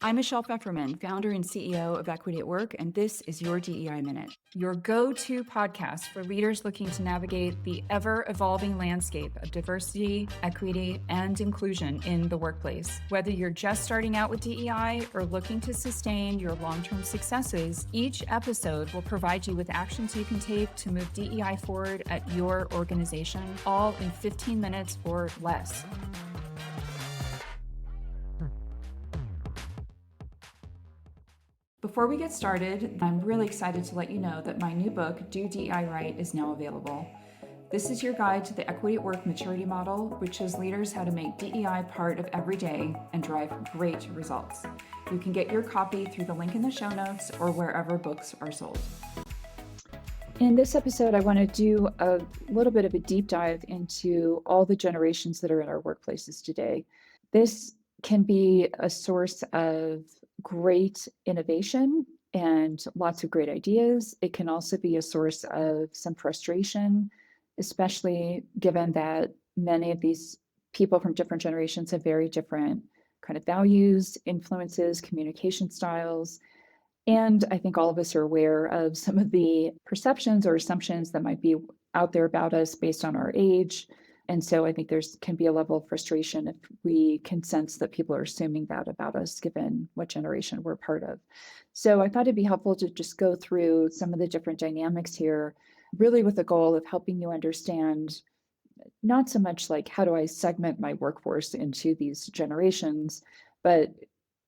I'm Michelle Pfefferman, founder and CEO of Equity at Work, and this is your DEI Minute, your go-to podcast for leaders looking to navigate the ever-evolving landscape of diversity, equity, and inclusion in the workplace. Whether you're just starting out with DEI or looking to sustain your long-term successes, each episode will provide you with actions you can take to move DEI forward at your organization, all in 15 minutes or less. Before we get started, I'm really excited to let you know that my new book, Do DEI Right, is now available. This is your guide to the Equity at Work maturity model, which shows leaders how to make DEI part of every day and drive great results. You can get your copy through the link in the show notes or wherever books are sold. In this episode, I want to do a little bit of a deep dive into all the generations that are in our workplaces today. This can be a source of great innovation and lots of great ideas. It can also be a source of some frustration, especially given that many of these people from different generations have very different kind of values, influences, communication styles. And I think all of us are aware of some of the perceptions or assumptions that might be out there about us based on our age. And so I think there's can be a level of frustration if we can sense that people are assuming that about us, given what generation we're part of. So I thought it'd be helpful to just go through some of the different dynamics here, really with the goal of helping you understand not so much like how do I segment my workforce into these generations, but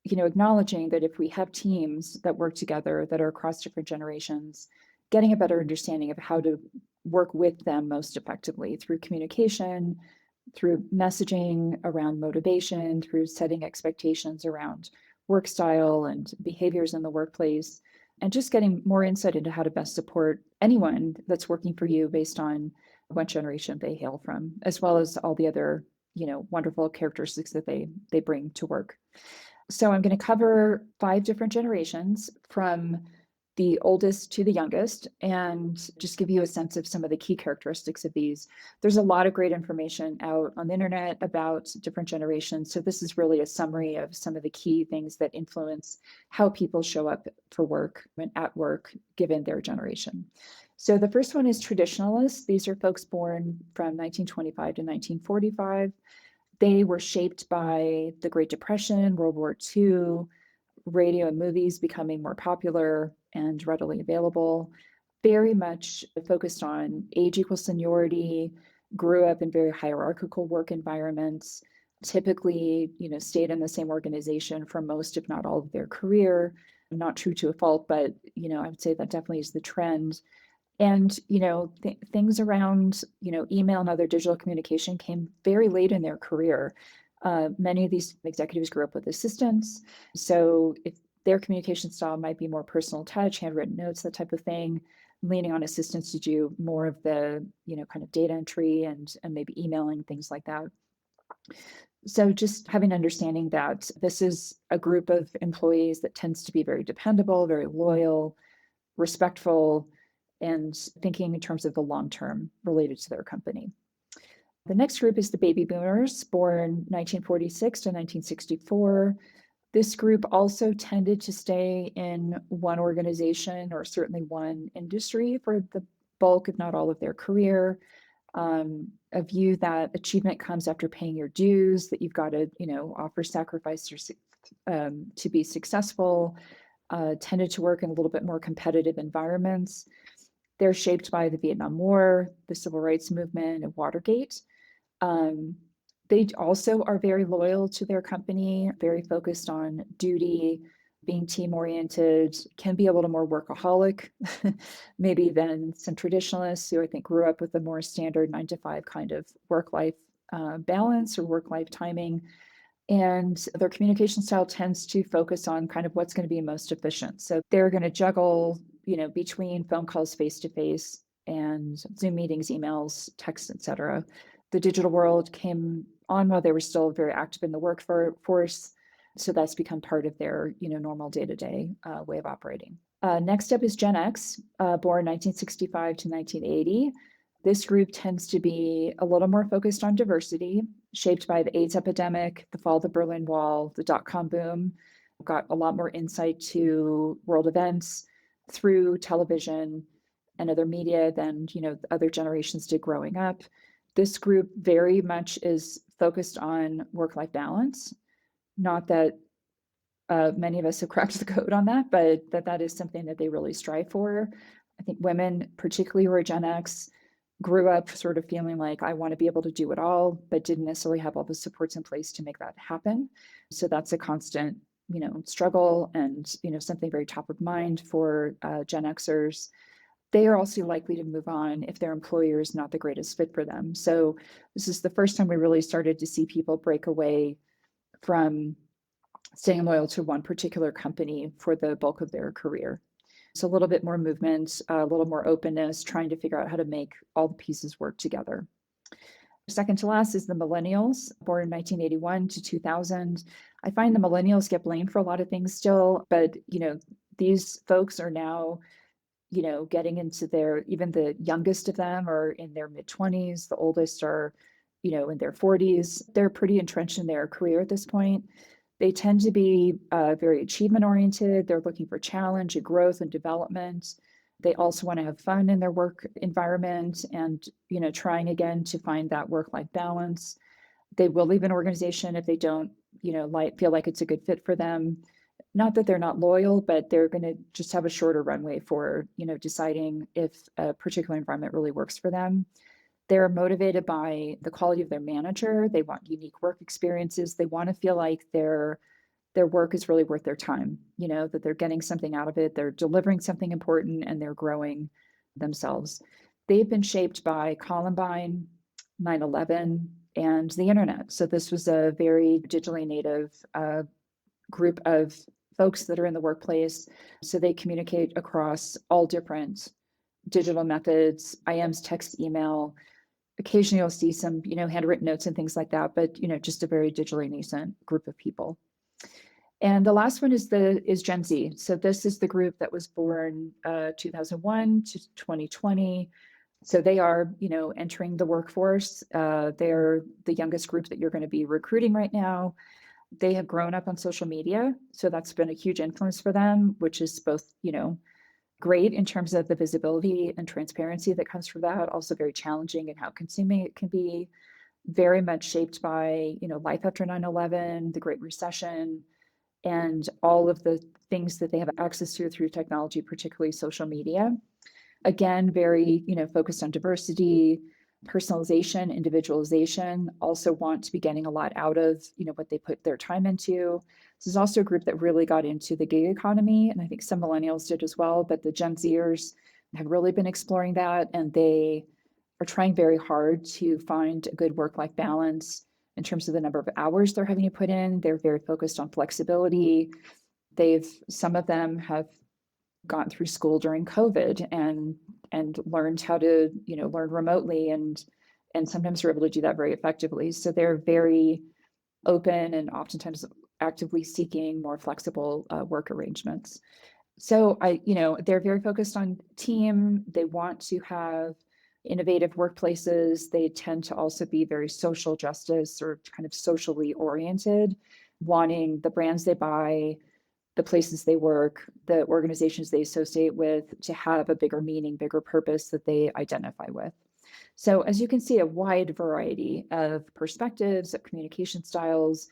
acknowledging that if we have teams that work together that are across different generations, getting a better understanding of how to work with them most effectively through communication, through messaging around motivation, through setting expectations around work style and behaviors in the workplace, and just getting more insight into how to best support anyone that's working for you based on what generation they hail from, as well as all the other, wonderful characteristics that they bring to work. So I'm going to cover 5 different generations from the oldest to the youngest and just give you a sense of some of the key characteristics of these. There's a lot of great information out on the internet about different generations. So this is really a summary of some of the key things that influence how people show up for work and at work given their generation. So the first one is traditionalists. These are folks born from 1925 to 1945. They were shaped by the Great Depression, World War II, radio and movies becoming more popular and readily available, very much focused on age equals seniority, grew up in very hierarchical work environments, typically, stayed in the same organization for most, if not all of their career. Not true to a fault, but, I would say that definitely is the trend. And, things around, email and other digital communication came very late in their career. Many of these executives grew up with assistants. So if their communication style might be more personal touch, handwritten notes, that type of thing, leaning on assistants to do more of the, kind of data entry and maybe emailing, things like that. So just having understanding that this is a group of employees that tends to be very dependable, very loyal, respectful, and thinking in terms of the long term related to their company. The next group is the baby boomers, born 1946 to 1964. This group also tended to stay in one organization or certainly one industry for the bulk, if not all, of their career. A view that achievement comes after paying your dues, that you've got to, offer sacrifice to be successful, tended to work in a little bit more competitive environments. They're shaped by the Vietnam War, the Civil Rights Movement, and Watergate. They also are very loyal to their company, very focused on duty, being team-oriented, can be a little more workaholic, maybe than some traditionalists who I think grew up with a more standard 9-to-5 kind of work-life balance or work-life timing. And their communication style tends to focus on kind of what's going to be most efficient. So they're going to juggle, between phone calls face-to-face and Zoom meetings, emails, texts, etc. The digital world came on while they were still very active in the workforce. So that's become part of their, normal day-to-day way of operating. Next up is Gen X, born 1965 to 1980. This group tends to be a little more focused on diversity, shaped by the AIDS epidemic, the fall of the Berlin Wall, the dot-com boom. got a lot more insight to world events through television and other media than, other generations did growing up. This group very much is focused on work-life balance. Not that many of us have cracked the code on that, but that is something that they really strive for. I think women, particularly who are Gen X, grew up sort of feeling like I want to be able to do it all, but didn't necessarily have all the supports in place to make that happen. So that's a constant, struggle and, something very top of mind for Gen Xers. They are also likely to move on if their employer is not the greatest fit for them. So this is the first time we really started to see people break away from staying loyal to one particular company for the bulk of their career. So a little bit more movement, a little more openness, trying to figure out how to make all the pieces work together. Second to last is the Millennials, born in 1981 to 2000. I find the Millennials get blamed for a lot of things still, but these folks are now getting into even the youngest of them are in their mid 20s. The oldest are, in their 40s. They're pretty entrenched in their career at this point. They tend to be very achievement oriented. They're looking for challenge and growth and development. They also want to have fun in their work environment and, trying again to find that work-life balance. They will leave an organization if they don't, feel like it's a good fit for them. Not that they're not loyal, but they're going to just have a shorter runway for, deciding if a particular environment really works for them. They're motivated by the quality of their manager. They want unique work experiences. They want to feel like their work is really worth their time, that they're getting something out of it. They're delivering something important and they're growing themselves. They've been shaped by Columbine, 9/11, and the internet. So this was a very digitally native group of folks that are in the workplace. So they communicate across all different digital methods, IMs, text, email. Occasionally you'll see some, handwritten notes and things like that, but, just a very digitally nascent group of people. And the last one is Gen Z. So this is the group that was born 2001 to 2020. So they are, entering the workforce. They're the youngest group that you're going to be recruiting right now. They have grown up on social media. So that's been a huge influence for them, which is both, great in terms of the visibility and transparency that comes from that, also very challenging in how consuming it can be, very much shaped by, life after 9/11, the Great Recession, and all of the things that they have access to through technology, particularly social media. Again, very, focused on diversity, personalization, individualization, also want to be getting a lot out of, what they put their time into. This is also a group that really got into the gig economy, and I think some millennials did as well, but the Gen Zers have really been exploring that, and they are trying very hard to find a good work-life balance in terms of the number of hours they're having to put in. They're very focused on flexibility. Some of them have gone through school during COVID and learned how to, learn remotely and sometimes are able to do that very effectively. So they're very open and oftentimes actively seeking more flexible work arrangements. So they're very focused on team. They want to have innovative workplaces. They tend to also be very social justice or kind of socially oriented, wanting the brands they buy, the places they work, the organizations they associate with to have a bigger meaning, bigger purpose that they identify with. So as you can see, a wide variety of perspectives, of communication styles,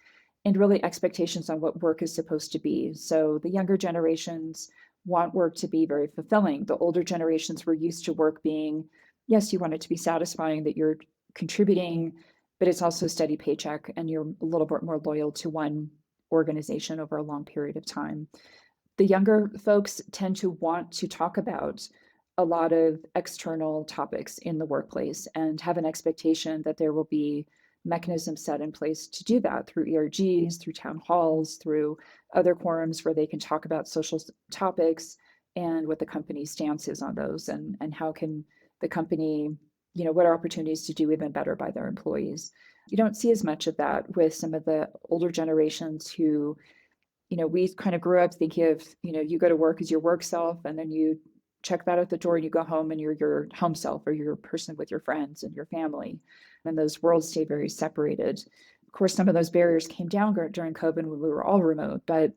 and really expectations on what work is supposed to be. So the younger generations want work to be very fulfilling. The older generations were used to work being, yes, you want it to be satisfying, that you're contributing, but it's also a steady paycheck and you're a little bit more loyal to one organization over a long period of time. The younger folks tend to want to talk about a lot of external topics in the workplace and have an expectation that there will be mechanisms set in place to do that through ERGs, through town halls, through other forums where they can talk about social topics and what the company's stance is on those and how can the company, what are opportunities to do even better by their employees. You don't see as much of that with some of the older generations who, we kind of grew up thinking of, you go to work as your work self and then you check that at the door and you go home and you're your home self or you're a person with your friends and your family. And those worlds stay very separated. Of course, some of those barriers came down during COVID when we were all remote, but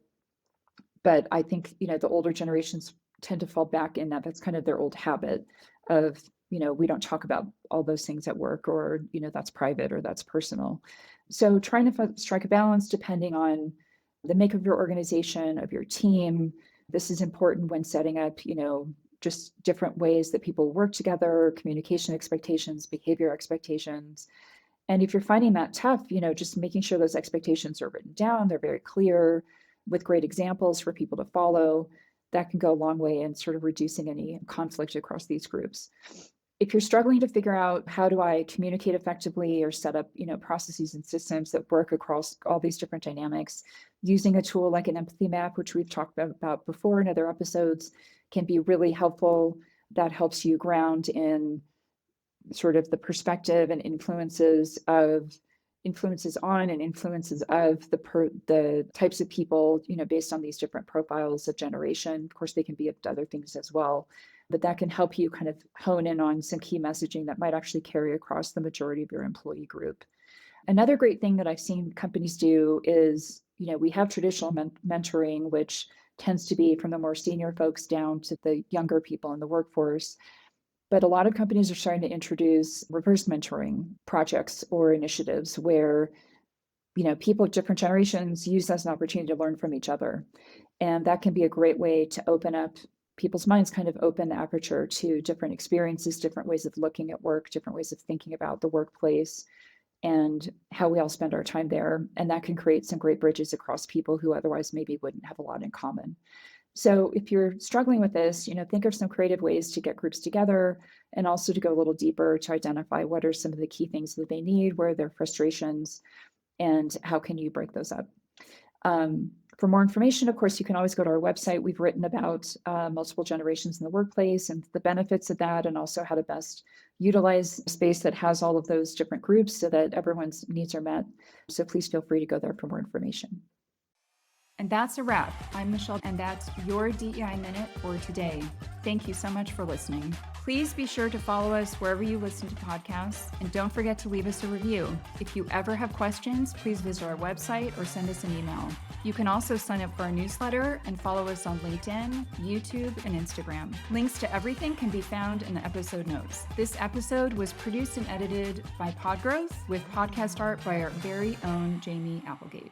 But I think, the older generations tend to fall back in that. That's kind of their old habit of, we don't talk about all those things at work, or, that's private or that's personal. So trying to strike a balance depending on the make of your organization, of your team. This is important when setting up, just different ways that people work together, communication expectations, behavior expectations. And if you're finding that tough, just making sure those expectations are written down, they're very clear with great examples for people to follow, that can go a long way in sort of reducing any conflict across these groups. If you're struggling to figure out how do I communicate effectively or set up, processes and systems that work across all these different dynamics, using a tool like an empathy map, which we've talked about before in other episodes, can be really helpful. That helps you ground in sort of the perspective and influences on and influences of the types of people, based on these different profiles of generation. Of course, they can be up to other things as well, but that can help you kind of hone in on some key messaging that might actually carry across the majority of your employee group. Another great thing that I've seen companies do is, we have traditional mentoring, which tends to be from the more senior folks down to the younger people in the workforce. But a lot of companies are starting to introduce reverse mentoring projects or initiatives where, people of different generations use as an opportunity to learn from each other. And that can be a great way to open up people's minds, kind of open the aperture to different experiences, different ways of looking at work, different ways of thinking about the workplace and how we all spend our time there. And that can create some great bridges across people who otherwise maybe wouldn't have a lot in common. So if you're struggling with this, think of some creative ways to get groups together and also to go a little deeper to identify what are some of the key things that they need, where are their frustrations, and how can you break those up. For more information, of course, you can always go to our website. We've written about multiple generations in the workplace and the benefits of that, and also how to best utilize a space that has all of those different groups so that everyone's needs are met. So please feel free to go there for more information. And that's a wrap. I'm Michelle, and that's your DEI Minute for today. Thank you so much for listening. Please be sure to follow us wherever you listen to podcasts, and don't forget to leave us a review. If you ever have questions, please visit our website or send us an email. You can also sign up for our newsletter and follow us on LinkedIn, YouTube, and Instagram. Links to everything can be found in the episode notes. This episode was produced and edited by Podgrowth with podcast art by our very own Jamie Applegate.